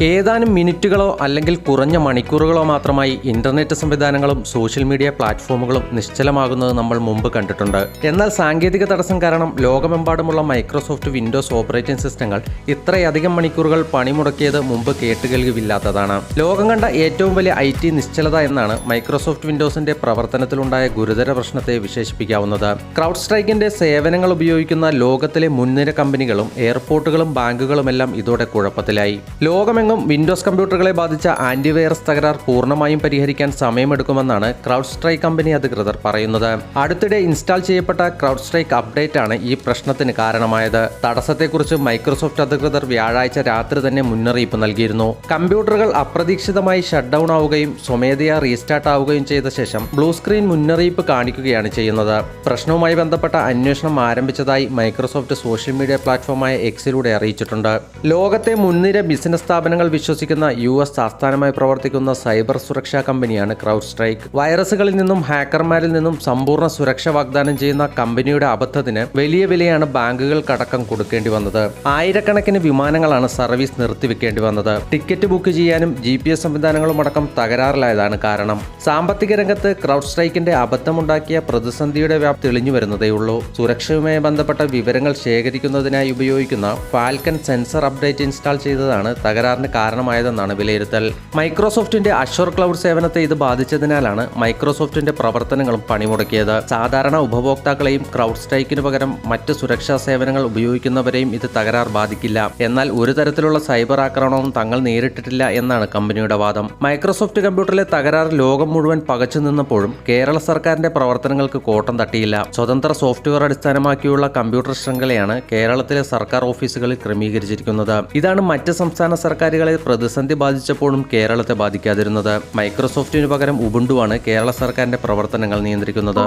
ഏതാനും മിനിറ്റുകളോ അല്ലെങ്കിൽ കുറഞ്ഞ മണിക്കൂറുകളോ മാത്രമായി ഇന്റർനെറ്റ് സംവിധാനങ്ങളും സോഷ്യൽ മീഡിയ പ്ലാറ്റ്ഫോമുകളും നിശ്ചലമാകുന്നത് നമ്മൾ മുമ്പ് കണ്ടിട്ടുണ്ട്. എന്നാൽ സാങ്കേതിക തടസ്സം കാരണം ലോകമെമ്പാടുമുള്ള മൈക്രോസോഫ്റ്റ് വിൻഡോസ് ഓപ്പറേറ്റിംഗ് സിസ്റ്റങ്ങൾ ഇത്രയധികം മണിക്കൂറുകൾ പണിമുടക്കിയത് മുമ്പ് കേട്ടുകേൾവില്ലാത്തതാണ്. ലോകം കണ്ട ഏറ്റവും വലിയ IT നിശ്ചലത എന്നാണ് മൈക്രോസോഫ്റ്റ് വിൻഡോസിന്റെ പ്രവർത്തനത്തിലുണ്ടായ ഗുരുതര പ്രശ്നത്തെ വിശേഷിപ്പിക്കാവുന്നത്. ക്രൗഡ് സ്ട്രൈക്കിന്റെ സേവനങ്ങൾ ഉപയോഗിക്കുന്ന ലോകത്തിലെ മുൻനിര കമ്പനികളും എയർപോർട്ടുകളും ബാങ്കുകളുമെല്ലാം ഇതോടെ കുഴപ്പത്തിലായി. ലോകമെങ്ങും വിൻഡോസ് കമ്പ്യൂട്ടറുകളെ ബാധിച്ച ആന്റിവൈറസ് തകരാർ പൂർണ്ണമായും പരിഹരിക്കാൻ സമയമെടുക്കുമെന്നാണ് ക്രൗഡ് സ്ട്രൈക്ക് കമ്പനി അധികൃതർ പറയുന്നത്. അടുത്തിടെ ഇൻസ്റ്റാൾ ചെയ്യപ്പെട്ട ക്രൗഡ് സ്ട്രൈക്ക് അപ്ഡേറ്റ് ആണ് ഈ പ്രശ്നത്തിന് കാരണമായത്. തടസ്സത്തെക്കുറിച്ച് മൈക്രോസോഫ്റ്റ് അധികൃതർ വ്യാഴാഴ്ച രാത്രി തന്നെ മുന്നറിയിപ്പ് നൽകിയിരുന്നു. കമ്പ്യൂട്ടറുകൾ അപ്രതീക്ഷിതമായി ഷട്ട് ഡൗൺ ആവുകയും സ്വമേധയാ റീസ്റ്റാർട്ട് ആവുകയും ചെയ്ത ശേഷം ബ്ലൂ സ്ക്രീൻ മുന്നറിയിപ്പ് കാണിക്കുകയാണ് ചെയ്യുന്നത്. പ്രശ്നവുമായി ബന്ധപ്പെട്ട അന്വേഷണം ആരംഭിച്ചതായി മൈക്രോസോഫ്റ്റ് സോഷ്യൽ മീഡിയ പ്ലാറ്റ്ഫോമായ എക്സിലൂടെ അറിയിച്ചിട്ടുണ്ട്. ലോകത്തെ മുൻനിര ബിസിനസ് സ്ഥാപനങ്ങൾ വിശ്വസിക്കുന്ന US ആസ്ഥാനമായി പ്രവർത്തിക്കുന്ന സൈബർ സുരക്ഷാ കമ്പനിയാണ് ക്രൗഡ് സ്ട്രൈക്ക്. വൈറസുകളിൽ നിന്നും ഹാക്കർമാരിൽ നിന്നും സമ്പൂർണ്ണ സുരക്ഷ വാഗ്ദാനം ചെയ്യുന്ന കമ്പനിയുടെ അബദ്ധത്തിന് വലിയ വിലയാണ് ബാങ്കുകൾക്കടക്കം കൊടുക്കേണ്ടി വന്നത്. ആയിരക്കണക്കിന് വിമാനങ്ങളാണ് സർവീസ് നിർത്തിവെക്കേണ്ടി വന്നത്. ടിക്കറ്റ് ബുക്ക് ചെയ്യാനും GPS സംവിധാനങ്ങളുമടക്കം തകരാറിലായതാണ് കാരണം. സാമ്പത്തിക രംഗത്ത് ക്രൗഡ് സ്ട്രൈക്കിന്റെ അബദ്ധമുണ്ടാക്കിയ പ്രതിസന്ധിയുടെ വ്യാപ്തി തെളിഞ്ഞു വരുന്നതേയുള്ളൂ. സുരക്ഷയുമായി ബന്ധപ്പെട്ട വിവരങ്ങൾ ശേഖരിക്കുന്നതിനായി ഉപയോഗിക്കുന്ന ഫാൽക്കൺ സെൻസർ അപ്ഡേറ്റ് ഇൻസ്റ്റാൾ ചെയ്തതാണ് തകരാറിന് കാരണമായതെന്നാണ് വിലയിരുത്തൽ. മൈക്രോസോഫ്റ്റിന്റെ അഷ്വർ ക്ലൗഡ് സേവനത്തെ ഇത് ബാധിച്ചതിനാലാണ് മൈക്രോസോഫ്റ്റിന്റെ പ്രവർത്തനങ്ങളും പണിമുടക്കിയത്. സാധാരണ ഉപഭോക്താക്കളെയും ക്രൗഡ് സ്ട്രൈക്കിന് പകരം മറ്റ് സുരക്ഷാ സേവനങ്ങൾ ഉപയോഗിക്കുന്നവരെയും ഇത് തകരാർ ബാധിക്കില്ല. എന്നാൽ ഒരു തരത്തിലുള്ള സൈബർ ആക്രമണവും തങ്ങൾ നേരിട്ടിട്ടില്ല എന്നാണ് കമ്പനിയുടെ വാദം. മൈക്രോസോഫ്റ്റ് കമ്പ്യൂട്ടറിലെ തകരാർ ലോകം മുഴുവൻ പകച്ചു നിന്നപ്പോഴും കേരള സർക്കാരിന്റെ പ്രവർത്തനങ്ങൾക്ക് കോട്ടം തട്ടിയില്ല. സ്വതന്ത്ര സോഫ്റ്റ്വെയർ അടിസ്ഥാനമാക്കിയുള്ള കമ്പ്യൂട്ടർ ശൃംഖലയാണ് കേരളത്തിലെ സർക്കാർ ഓഫീസുകളിൽ ക്രമീകരിച്ചിരിക്കുന്നത്. ഇതാണ് മറ്റ് സംസ്ഥാന സർക്കാരുകളെ പ്രതിസന്ധി ബാധിച്ചപ്പോഴും കേരളത്തെ ബാധിക്കാതിരുന്നത്. മൈക്രോസോഫ്റ്റിനു പകരം ഉബുണ്ടുവാണ് കേരള സർക്കാരിന്റെ പ്രവർത്തനങ്ങൾ നിയന്ത്രിക്കുന്നത്.